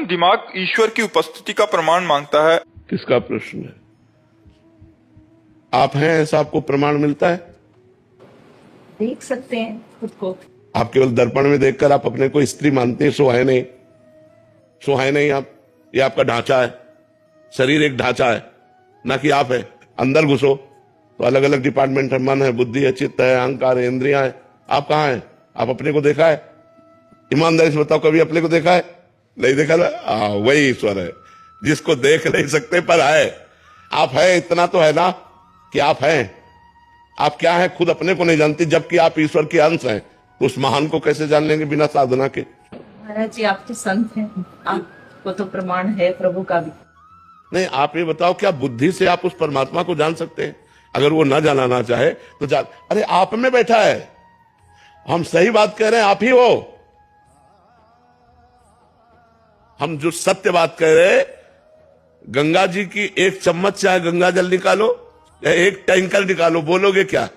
दिमाग ईश्वर की उपस्थिति का प्रमाण मांगता है। किसका प्रश्न है? आप हैं ऐसा आपको प्रमाण मिलता है? देख सकते हैं खुद को। आप केवल दर्पण में देखकर आप अपने को स्त्री मानते हैं, सो है नहीं, सो है नहीं आप। ये आपका ढांचा है, शरीर एक ढांचा है, ना कि आप है। अंदर घुसो तो अलग अलग डिपार्टमेंट है, मन है, बुद्धि है, चित्त है, अहंकार है, इंद्रियां है। आप कहाँ हैं? आप अपने को देखा है? ईमानदारी से बताओ, कभी अपने को देखा है? नहीं देखा ना? वही ईश्वर है जिसको देख नहीं सकते पर है। आप है, इतना तो है ना कि आप हैं। आप क्या है खुद अपने को नहीं जानती, जबकि आप ईश्वर के अंश हैं। तो उस महान को कैसे जान लेंगे बिना साधना के? महाराज जी आपके संत हैं, आपको तो प्रमाण है प्रभु का भी। नहीं, आप ये बताओ, क्या बुद्धि से आप उस परमात्मा को जान सकते हैं? अगर वो ना जाना चाहे तो जान। अरे आप में बैठा है, हम सही बात कह रहे हैं, आप ही हो। हम जो सत्य बात कह रहे हैं, गंगा जी की एक चम्मच चाहे गंगा जल निकालो या एक टैंकर निकालो, बोलोगे क्या?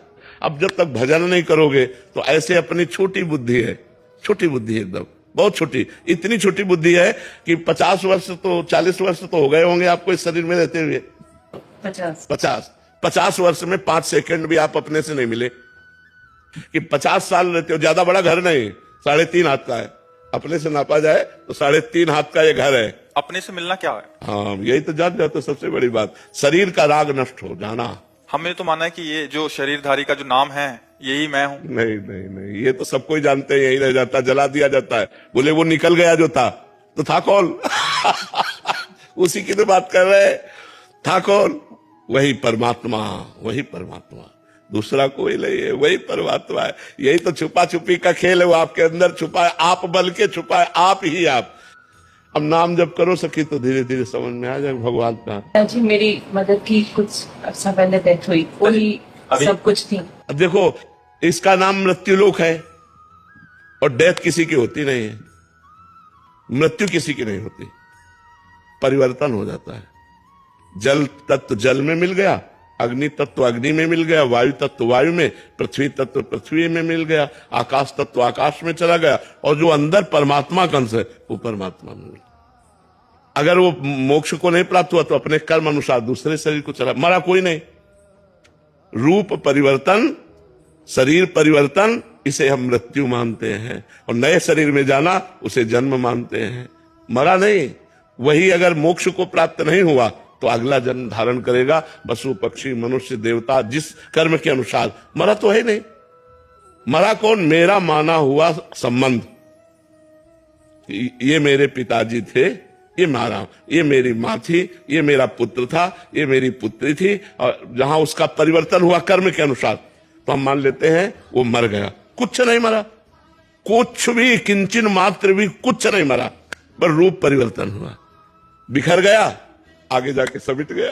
अब जब तक भजन नहीं करोगे तो ऐसे अपनी छोटी बुद्धि है, छोटी बुद्धि है एकदम, बहुत छोटी। इतनी छोटी बुद्धि है कि 50 वर्ष तो 40 वर्ष तो हो गए होंगे आपको इस शरीर में रहते हुए। 50 वर्ष में 5 सेकंड भी आप अपने से नहीं मिले। कि 50 साल रहते हो, ज्यादा बड़ा घर नहीं, 3.5 हाथ का है। अपने से नापा जाए तो 3.5 हाथ का ये घर है। अपने से मिलना क्या है? हाँ, यही तो जान जाते सबसे बड़ी बात, शरीर का राग नष्ट हो जाना। हमने तो माना है कि ये जो शरीरधारी का जो नाम है यही मैं हूँ। नहीं नहीं नहीं, ये तो सब कोई जानते हैं, यही रह जाता, जला दिया जाता है। बोले वो निकल गया जो था, तो था कौन? उसी की तो बात कर रहे हैं। था कौन? वही परमात्मा, वही परमात्मा, दूसरा कोई नहीं है, वही परमात्मा है। यही तो छुपा छुपी का खेल है, वो आपके अंदर छुपा है, आप बल के छुपा है, आप ही आप। अब नाम जब करो सखी तो धीरे धीरे समझ में आ जाए भगवान का। जी मेरी मदर की कुछ अर्सा पहले डेथ हुई, वही सब कुछ थी। अब देखो, इसका नाम मृत्युलोक है और डेथ किसी की होती नहीं है, मृत्यु किसी की नहीं होती, परिवर्तन हो जाता है। जल तत्व जल में मिल गया, अग्नि तत्व अग्नि में मिल गया, वायु तत्व वायु में, पृथ्वी तत्व पृथ्वी में मिल गया, आकाश तत्व आकाश में चला गया, और जो अंदर परमात्मा का अंश है वो परमात्मा में। अगर वो मोक्ष को नहीं प्राप्त हुआ तो अपने कर्म अनुसार दूसरे शरीर को चला, मरा कोई नहीं। रूप परिवर्तन, शरीर परिवर्तन, इसे हम मृत्यु मानते हैं, और नए शरीर में जाना उसे जन्म मानते हैं। मरा नहीं। वही अगर मोक्ष को प्राप्त नहीं हुआ तो अगला जन्म धारण करेगा, पशु पक्षी मनुष्य देवता, जिस कर्म के अनुसार। मरा तो है नहीं। मरा कौन? मेरा माना हुआ संबंध। ये मेरे पिताजी थे, ये मारा, ये मेरी माँ थी, ये मेरा पुत्र था, ये मेरी पुत्री थी, और जहां उसका परिवर्तन हुआ कर्म के अनुसार तो हम मान लेते हैं वो मर गया। कुछ नहीं मरा, कुछ भी, किंचन मात्र भी कुछ नहीं मरा, पर रूप परिवर्तन हुआ, बिखर गया, आगे जाके समिट गया।